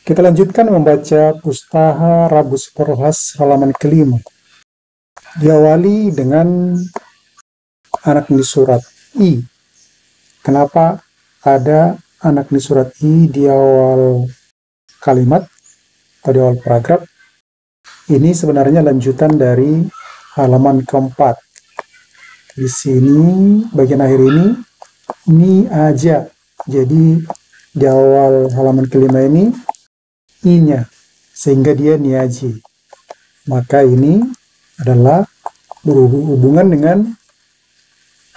Kita lanjutkan membaca Pustaha Rabu Sporhas halaman kelima. Diawali dengan anak di surat I. Kenapa ada anak di surat I di awal kalimat atau di awal paragraf? Ini sebenarnya lanjutan dari halaman keempat. Di sini bagian akhir ini aja. Jadi di awal halaman kelima ini I-nya, sehingga dia niaji. Maka ini adalah berhubungan dengan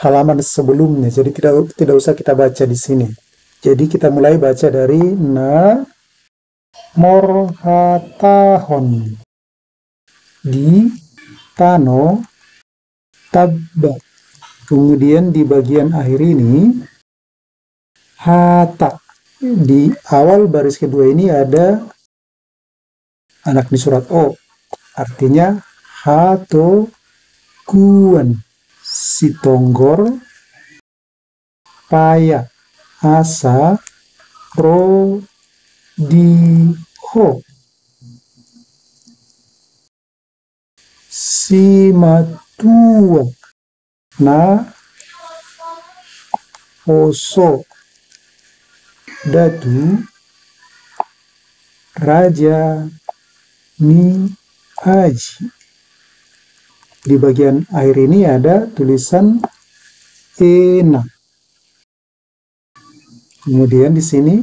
halaman sebelumnya. Jadi tidak usah kita baca di sini. Jadi kita mulai baca dari na morhatahon di tano tabba. Kemudian di bagian akhir ini hata. Di awal baris kedua ini ada anak di surat O, artinya hato kuan si tonggor paya asa ro di ho si matua na oso datu raja mi aji. Di bagian akhir ini ada tulisan ena. Kemudian di sini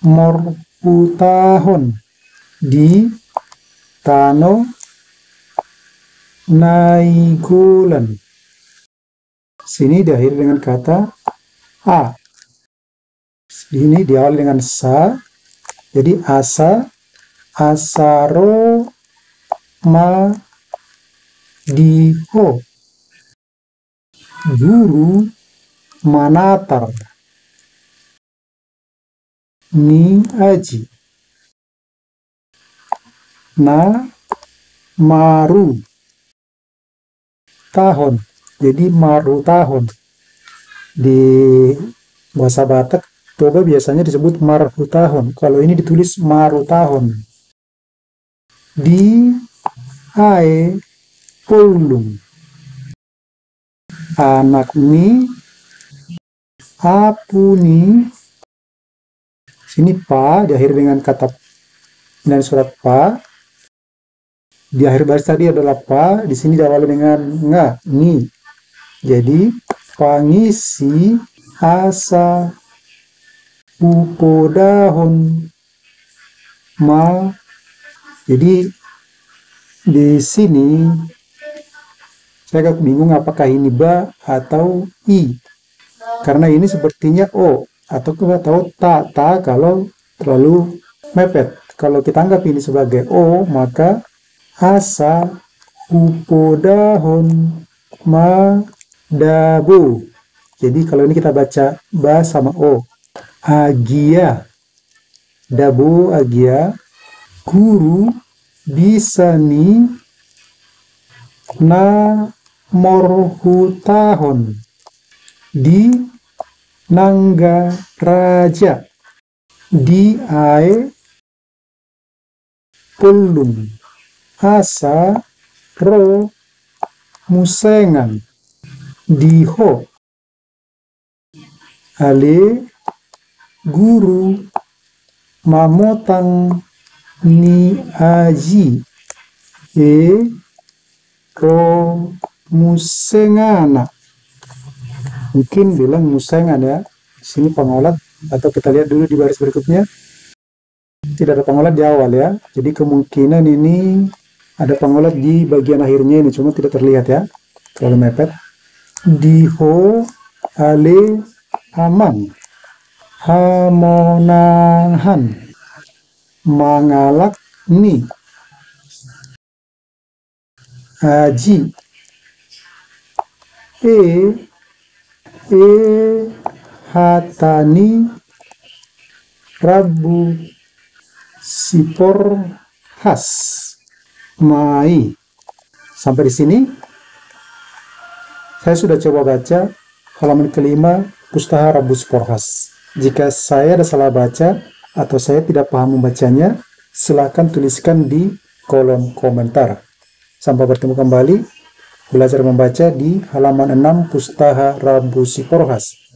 morputahon di tano naigulan. Sini diakhiri dengan kata a. Ini diawali dengan sa. Jadi asa, asaro ma diho, guru manatar ni aji, na maru tahun. Jadi maru tahun di bahasa Batak Toba biasanya disebut marhu tahun. Kalau ini ditulis maru tahun. Di ae pulung. Anak ni apuni. Sini pa diakhiri dengan kata dan surat pa. Di akhir baris tadi adalah pa, di sini diawali dengan nga, ni. Jadi pangisi asa upodahon ma. Jadi di sini saya agak bingung apakah ini ba atau i, karena ini sepertinya o atau ta kalau terlalu mepet. Kalau kita anggap ini sebagai o, maka asa upodahon ma dabu. Jadi kalau ini kita baca ba sama o. Agia dabu agia, guru bisa ni na morhutahon di nangga raja di ae pulung asa ro musengan di ho ale guru mamotang ni aji ro musengana. Mungkin bilang musengan ya. Di sini pengolat, atau kita lihat dulu di baris berikutnya. Tidak ada pengolat di awal ya. Jadi kemungkinan ini ada pengolat di bagian akhirnya ini, cuma tidak terlihat ya. Terlalu mepet. Diho ale amang hamonahan mangalak ni aji hatani rabu sipor has mai. Sampai di sini saya sudah coba baca halaman kelima Pustaha Rabu Sporhas. Jika saya ada salah baca atau saya tidak paham membacanya, silakan tuliskan di kolom komentar. Sampai bertemu kembali belajar membaca di halaman 6 Pustaha Rabu Siporohas.